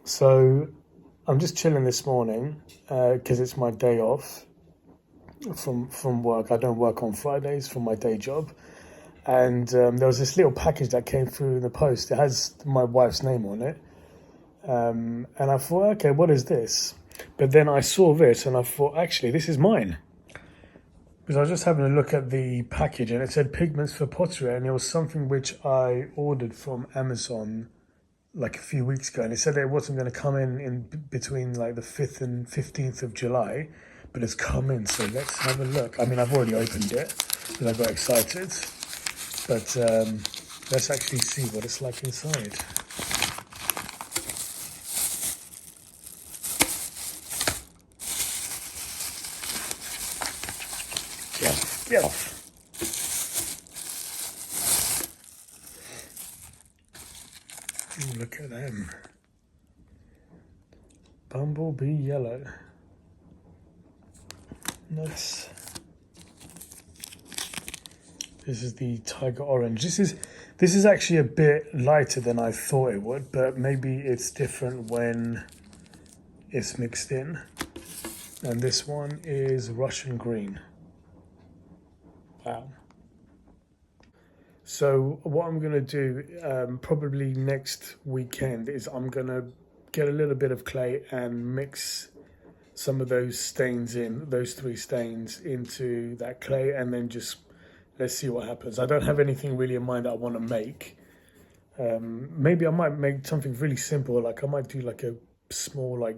So I'm just chilling this morning because it's my day off from work. I don't work on Fridays for my day job, and there was this little package that came through in the post. It has my wife's name on it, and I thought, okay, what is this? But then I saw this, and I thought, actually, this is mine. Because I was just having a look at the package, and it said pigments for pottery, and it was something which I ordered from Amazon like a few weeks ago, and it said that it wasn't going to come in between like the 5th and 15th of July, but it's come in. So let's have a look. I mean, I've already opened it because I got excited, but let's actually see what it's like inside. Get off. Ooh, look at them. Bumblebee yellow. Nice. This is the tiger orange. This is actually a bit lighter than I thought it would, but maybe it's different when it's mixed in. And this one is Russian green. Wow. So what I'm going to do probably next weekend is I'm going to get a little bit of clay and mix some of those stains in, those three stains into that clay, and then just let's see what happens. I don't have anything really in mind that I want to make. Maybe I might make something really simple, like I might do like a small like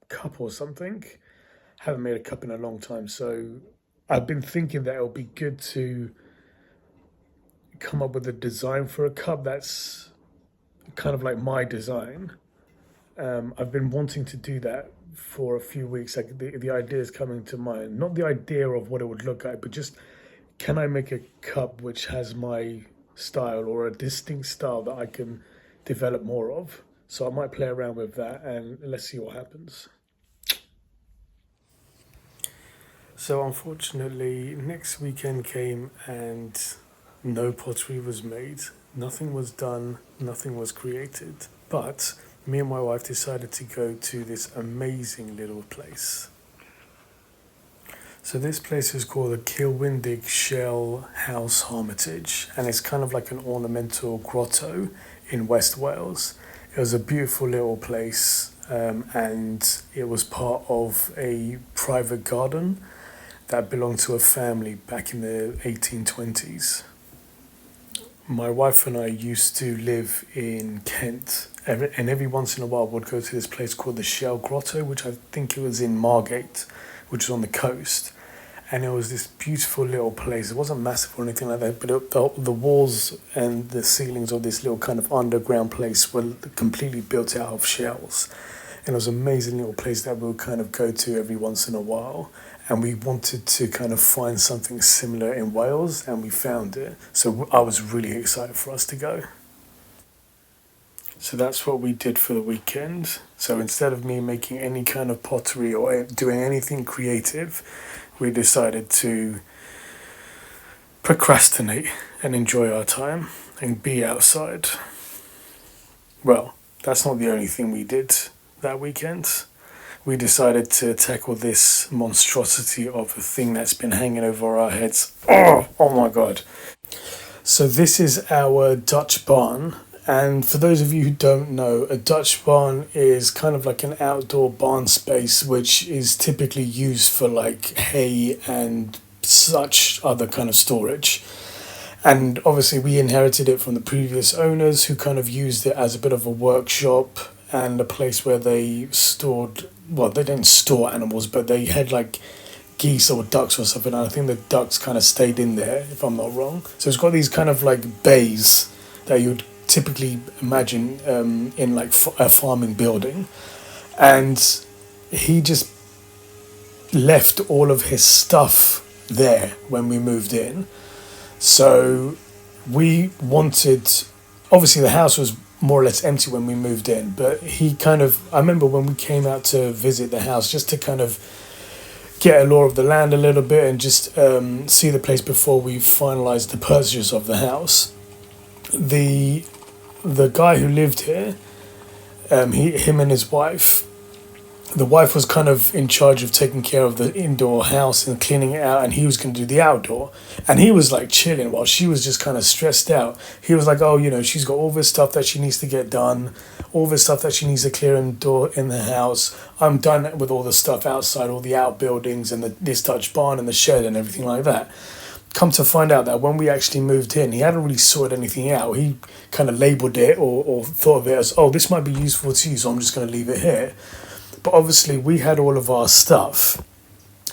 cup or something. Haven't made a cup in a long time, so I've been thinking that it'll be good to come up with a design for a cup that's kind of like my design. I've been wanting to do that for a few weeks. Like the idea is coming to mind. Not the idea of what it would look like, but just can I make a cup which has my style or a distinct style that I can develop more of? So I might play around with that and let's see what happens. So unfortunately, next weekend came and no pottery was made, nothing was done, nothing was created. But me and my wife decided to go to this amazing little place. So this place is called the Cilwendeg Shell House Hermitage, and it's kind of like an ornamental grotto in West Wales. It was a beautiful little place, and it was part of a private garden that belonged to a family back in the 1820s. My wife and I used to live in Kent, and every once in a while would go to this place called the Shell Grotto, which I think it was in Margate, which is on the coast. And it was this beautiful little place. It wasn't massive or anything like that, but the walls and the ceilings of this little kind of underground place were completely built out of shells. And it was an amazing little place that we would kind of go to every once in a while. And we wanted to kind of find something similar in Wales, and we found it. So I was really excited for us to go. So that's what we did for the weekend. So instead of me making any kind of pottery or doing anything creative, we decided to procrastinate and enjoy our time and be outside. Well, that's not the only thing we did that weekend. We decided to tackle this monstrosity of a thing that's been hanging over our heads. Oh my God. So this is our Dutch barn. And for those of you who don't know, a Dutch barn is kind of like an outdoor barn space which is typically used for like hay and such other kind of storage. And obviously we inherited it from the previous owners who kind of used it as a bit of a workshop and a place where they stored, well, they didn't store animals, but they had like geese or ducks or something. And I think the ducks kind of stayed in there, if I'm not wrong. So it's got these kind of like bays that you'd typically imagine in like a farming building. And he just left all of his stuff there when we moved in. So we wanted, obviously the house was more or less empty when we moved in, but he kind of, I remember when we came out to visit the house just to kind of get a law of the land a little bit and just see the place before we finalised the purchase of the house. The guy who lived here him and his wife. The wife was kind of in charge of taking care of the indoor house and cleaning it out, and he was going to do the outdoor. And he was like chilling while she was just kind of stressed out. He was like, oh, she's got all this stuff that she needs to get done, all this stuff that she needs to clear in the house. I'm done with all the stuff outside, all the outbuildings and this Dutch barn and the shed and everything like that. Come to find out that when we actually moved in, he hadn't really sorted anything out. He kind of labelled it or thought of it as, oh, this might be useful to you, so I'm just going to leave it here. But obviously we had all of our stuff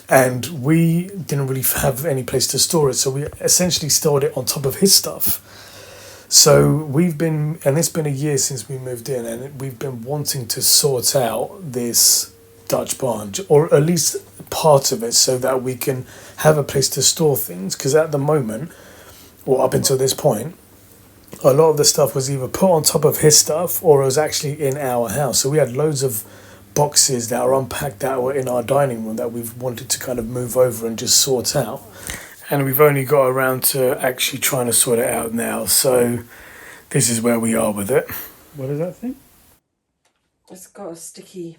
and we didn't really have any place to store it. So we essentially stored it on top of his stuff. So it's been a year since we moved in, and we've been wanting to sort out this Dutch barn, or at least part of it, so that we can have a place to store things. Because at the moment, or up until this point, a lot of the stuff was either put on top of his stuff or it was actually in our house. So we had loads of boxes that are unpacked that were in our dining room that we've wanted to kind of move over and just sort out. And we've only got around to actually trying to sort it out now. So this is where we are with it. What is that thing? It's got a sticky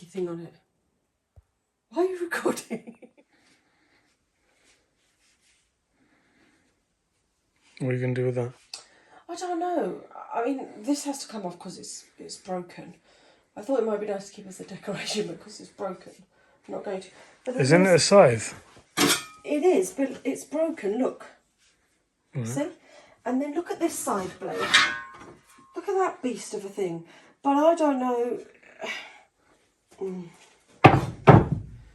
thing on it. Why are you recording? What are you going to do with that? I don't know. I mean, this has to come off because it's broken. I thought it might be nice to keep as a decoration, but because it's broken, I'm not going to. Isn't it a scythe? It is, but it's broken, look. Mm-hmm. See? And then look at this side blade. Look at that beast of a thing. But I don't know.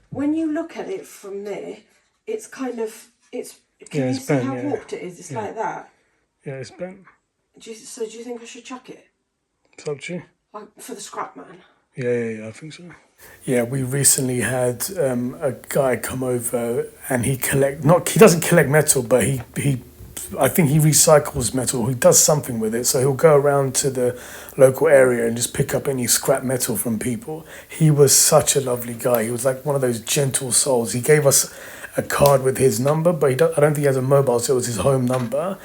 When you look at it from there, it's kind of, can you see bent, how warped it is? It's like that. Yeah, it's bent. Do you think I should chuck it? It's up to you. For the scrap man? Yeah, I think so. Yeah, we recently had a guy come over, and he doesn't collect metal, but I think he recycles metal. He does something with it, so he'll go around to the local area and just pick up any scrap metal from people. He was such a lovely guy. He was like one of those gentle souls. He gave us a card with his number, but I don't think he has a mobile, so it was his home number.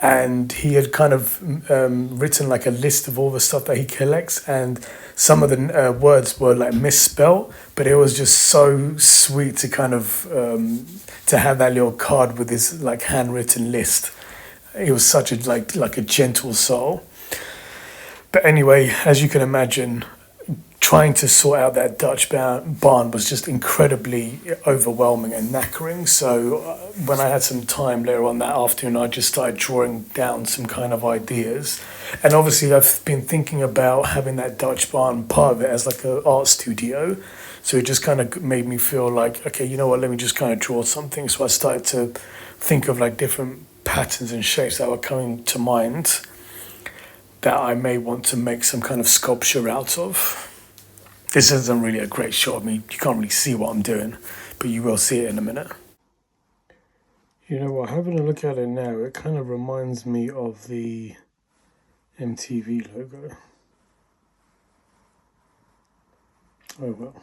And he had kind of written like a list of all the stuff that he collects, and some of the words were like misspelt, but it was just so sweet to kind of to have that little card with his like handwritten list. He was such a like a gentle soul. But anyway, as you can imagine, trying to sort out that Dutch barn was just incredibly overwhelming and knackering. So when I had some time later on that afternoon, I just started drawing down some kind of ideas. And obviously I've been thinking about having that Dutch barn, part of it, as like an art studio. So it just kind of made me feel like, okay, you know what, let me just kind of draw something. So I started to think of like different patterns and shapes that were coming to mind that I may want to make some kind of sculpture out of. This isn't really a great shot of me. You can't really see what I'm doing, but you will see it in a minute. You know what, having a look at it now, it kind of reminds me of the MTV logo. Oh well.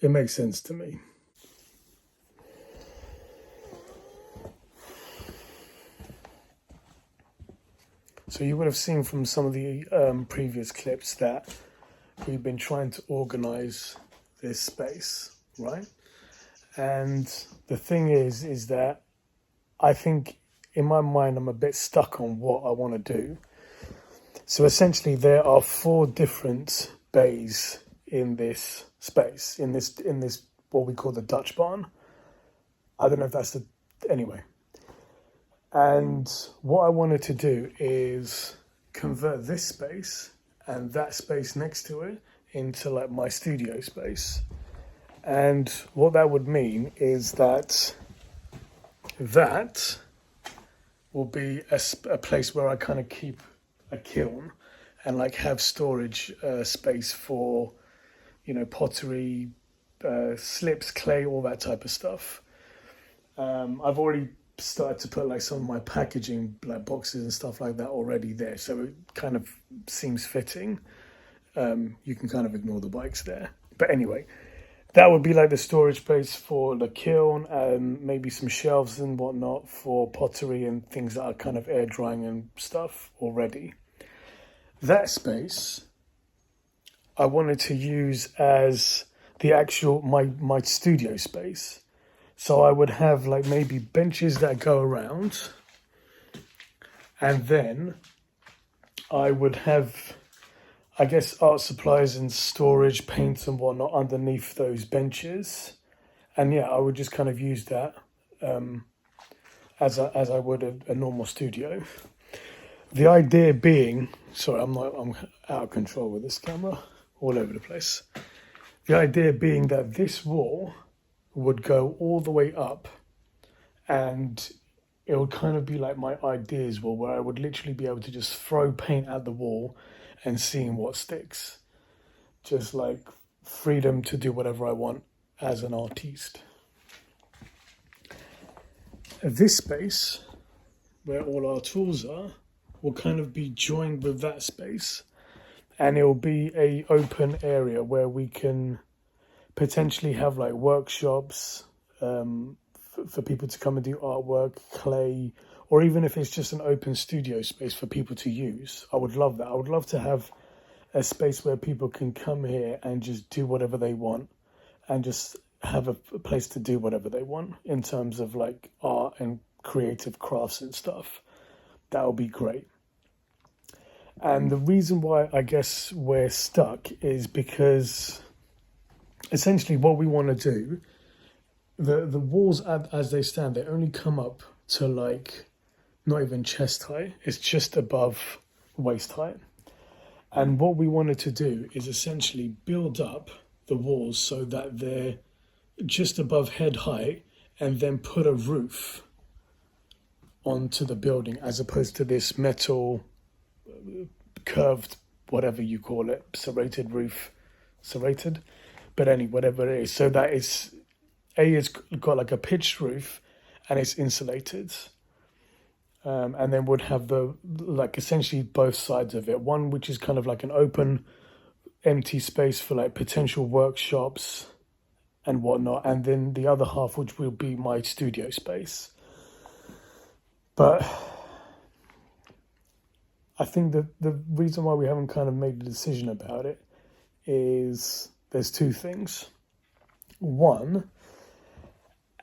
It makes sense to me. So you would have seen from some of the previous clips that we've been trying to organize this space, right? And the thing is that I think in my mind I'm a bit stuck on what I want to do. So essentially there are 4 different bays in this space, in this what we call the Dutch barn. I don't know if that's anyway. And what I wanted to do is convert this space and that space next to it into like my studio space. And what that would mean is that will be a place where I kind of keep a kiln and like have storage space for, pottery, slips, clay, all that type of stuff. I've already started to put like some of my packaging, like boxes and stuff like that already there, so it kind of seems fitting. You can kind of ignore the bikes there, but anyway, that would be like the storage space for the kiln, maybe some shelves and whatnot for pottery and things that are kind of air drying and stuff already. That space I wanted to use as the actual my studio space. So I would have like maybe benches that go around, and then I would have, I guess, art supplies and storage, paints and whatnot underneath those benches. And yeah, I would just kind of use that as I would a normal studio. The idea being, sorry, I'm out of control with this camera, all over the place. The idea being that this wall would go all the way up, and it would kind of be like my ideas wall, where I would literally be able to just throw paint at the wall and seeing what sticks. Just like freedom to do whatever I want as an artiste. This space, where all our tools are, will kind of be joined with that space, and it will be a open area where we can potentially have like workshops for people to come and do artwork, clay, or even if it's just an open studio space for people to use. I would love that. I would love to have a space where people can come here and just do whatever they want and just have a place to do whatever they want in terms of like art and creative crafts and stuff. That would be great. And the reason why I guess we're stuck is because essentially what we want to do, the walls as they stand, they only come up to like not even chest height. It's just above waist height. And what we wanted to do is essentially build up the walls so that they're just above head height, and then put a roof onto the building as opposed to this metal curved, whatever you call it, serrated roof, serrated, but whatever it is, so that it's got like a pitched roof and it's insulated, and then would have the like essentially both sides of it, one which is kind of like an open empty space for like potential workshops and whatnot, and then the other half which will be my studio space. But I think the reason why we haven't kind of made a decision about it is there's two things. One,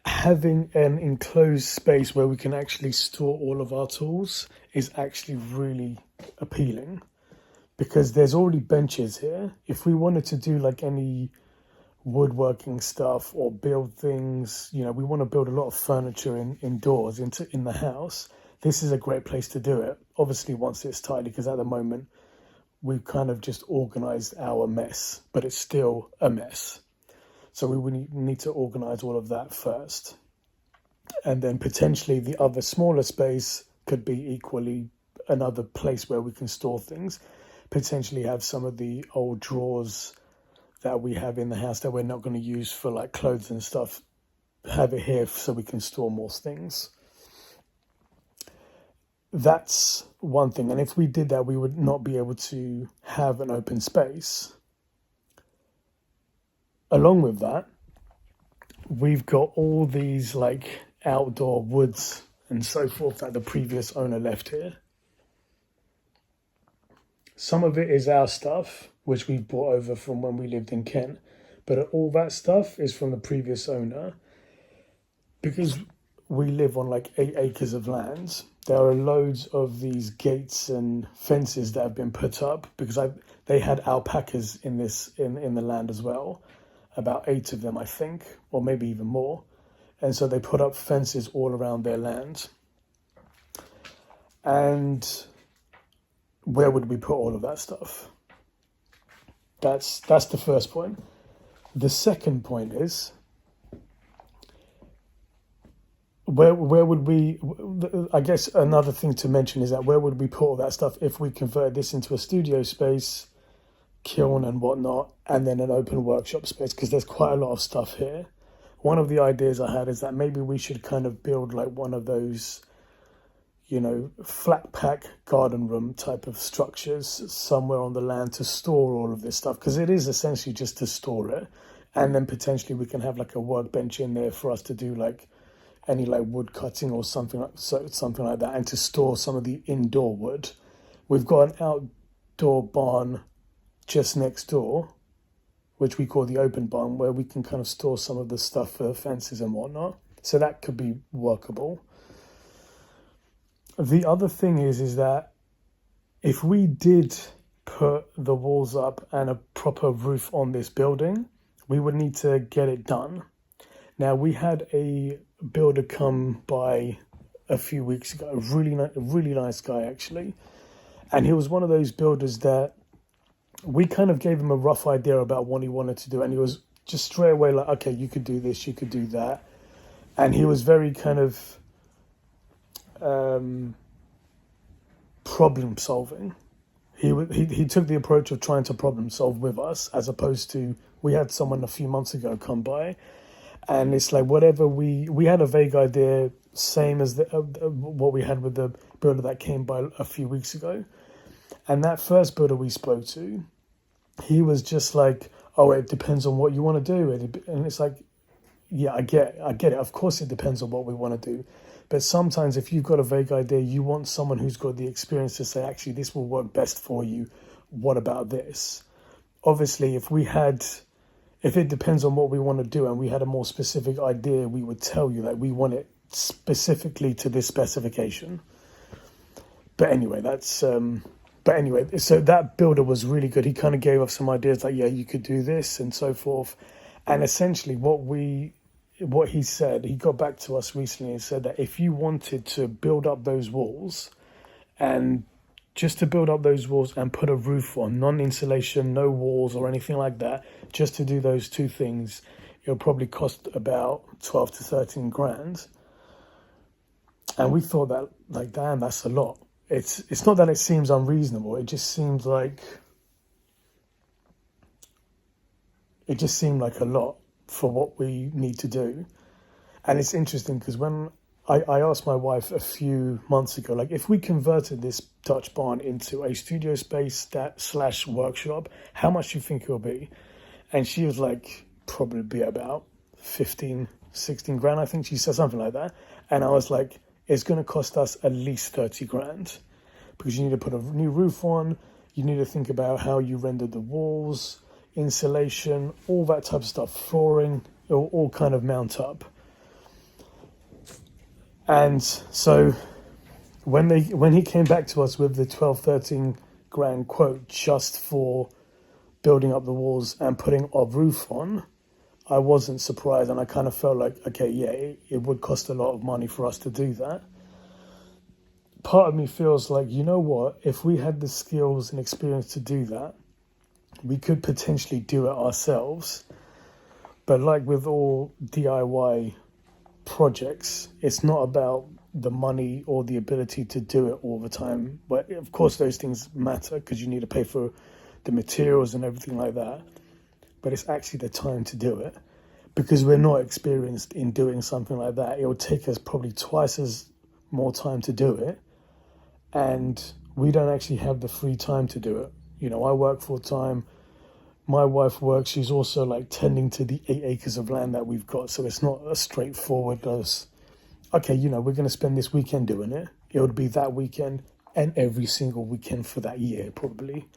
having an enclosed space where we can actually store all of our tools is actually really appealing, because there's already benches here. If we wanted to do like any woodworking stuff or build things, we want to build a lot of furniture indoors in the house, this is a great place to do it. Obviously once it's tidy, because at the moment we've kind of just organized our mess, but it's still a mess. So we would need to organize all of that first. And then potentially the other smaller space could be equally another place where we can store things. Potentially have some of the old drawers that we have in the house that we're not going to use for like clothes and stuff, have it here so we can store more things. That's one thing. And if we did that, we would not be able to have an open space. Along with that, we've got all these like outdoor woods and so forth that the previous owner left here. Some of it is our stuff, which we brought over from when we lived in Kent, but all that stuff is from the previous owner. Because we live on like 8 acres of land, there are loads of these gates and fences that have been put up because they had alpacas in the land as well, about 8 of them I think, or maybe even more, and so they put up fences all around their land. And where would we put all of that stuff? That's the first point. The second point is, where would we, I guess another thing to mention is that where would we put all that stuff if we converted this into a studio space, kiln and whatnot, and then an open workshop space, because there's quite a lot of stuff here. One of the ideas I had is that maybe we should kind of build like one of those, flat pack garden room type of structures somewhere on the land to store all of this stuff, because it is essentially just to store it And then potentially we can have like a workbench in there for us to do like any like wood cutting or something like that, and to store some of the indoor wood. We've got an outdoor barn just next door, which we call the open barn, where we can kind of store some of the stuff for the fences and whatnot. So that could be workable. The other thing is that if we did put the walls up and a proper roof on this building, we would need to get it done. Now, we had a builder come by a few weeks ago, a really nice guy actually, and he was one of those builders that we kind of gave him a rough idea about what he wanted to do, and he was just straight away like, okay, you could do this, you could do that. And he was very kind of problem solving. He took the approach of trying to problem solve with us, as opposed to, we had someone a few months ago come by, and it's like whatever we had a vague idea, same as what we had with the builder that came by a few weeks ago. And that first builder we spoke to, he was just like, oh, it depends on what you want to do. And it's like, yeah, I get it. Of course it depends on what we want to do. But sometimes if you've got a vague idea, you want someone who's got the experience to say, actually, this will work best for you. What about this? Obviously, if it depends on what we want to do and we had a more specific idea, we would tell you that we want it specifically to this specification. But anyway, so that builder was really good. He kind of gave us some ideas like, yeah, you could do this and so forth. And essentially what he said, he got back to us recently and said that if you wanted to build up those walls, and just to build up those walls and put a roof on, non-insulation, no walls or anything like that, just to do those two things, it'll probably cost about 12 to 13 grand. And we thought that, like, damn, that's a lot. It's not that it seems unreasonable. It just seemed like a lot for what we need to do. And it's interesting because when I asked my wife a few months ago, like, if we converted this Dutch barn into a studio space / workshop, how much do you think it'll be? And she was like, probably be about 15, 16 grand. I think she said something like that. And I was like, it's going to cost us at least 30 grand because you need to put a new roof on. You need to think about how you rendered the walls, insulation, all that type of stuff, flooring, it'll all kind of mount up. And so when he came back to us with the 12, 13 grand quote just for building up the walls and putting a roof on, I wasn't surprised, and I kind of felt like, okay, yeah, it would cost a lot of money for us to do that. Part of me feels like, you know what, if we had the skills and experience to do that, we could potentially do it ourselves. But like with all DIY projects, it's not about the money or the ability to do it all the time. But of course those things matter because you need to pay for the materials and everything like that. But it's actually the time to do it, because we're not experienced in doing something like that. It will take us probably twice as more time to do it, and we don't actually have the free time to do it. You know, I work full time. My wife works. She's also like tending to the 8 acres of land that we've got. So it's not a straightforward as, okay, you know, we're going to spend this weekend doing it. It would be that weekend and every single weekend for that year, probably.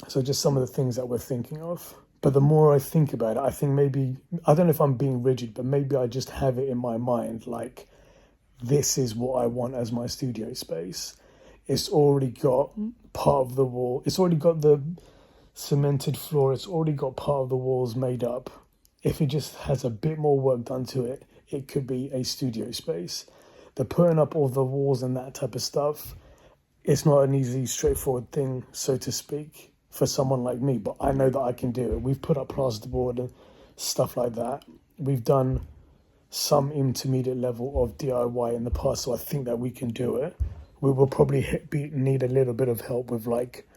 So just some of the things that we're thinking of. But the more I think about it, I think maybe, I don't know if I'm being rigid, but maybe I just have it in my mind like, this is what I want as my studio space. It's already got part of the wall. It's already got the cemented floor. It's already got part of the walls made up. If it just has a bit more work done to it, it could be a studio space. The putting up all the walls and that type of stuff, it's not an easy, straightforward thing, so to speak, for someone like me. But I know that I can do it. We've put up plasterboard and stuff like that. We've done some intermediate level of DIY in the past, so I think that we can do it. We will probably need a little bit of help with like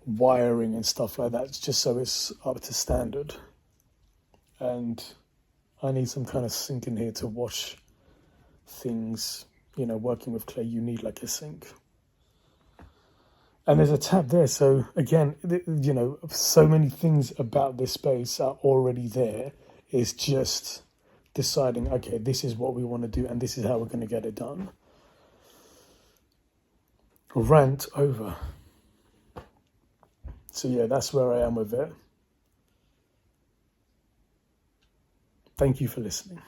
wiring and stuff like that, just so it's up to standard. And I need some kind of sink in here to wash things. You know, working with clay, you need like a sink. And there's a tap there. So again, so many things about this space are already there. It's just deciding, okay, this is what we want to do and this is how we're going to get it done. Rant over. So yeah, that's where I am with it. Thank you for listening.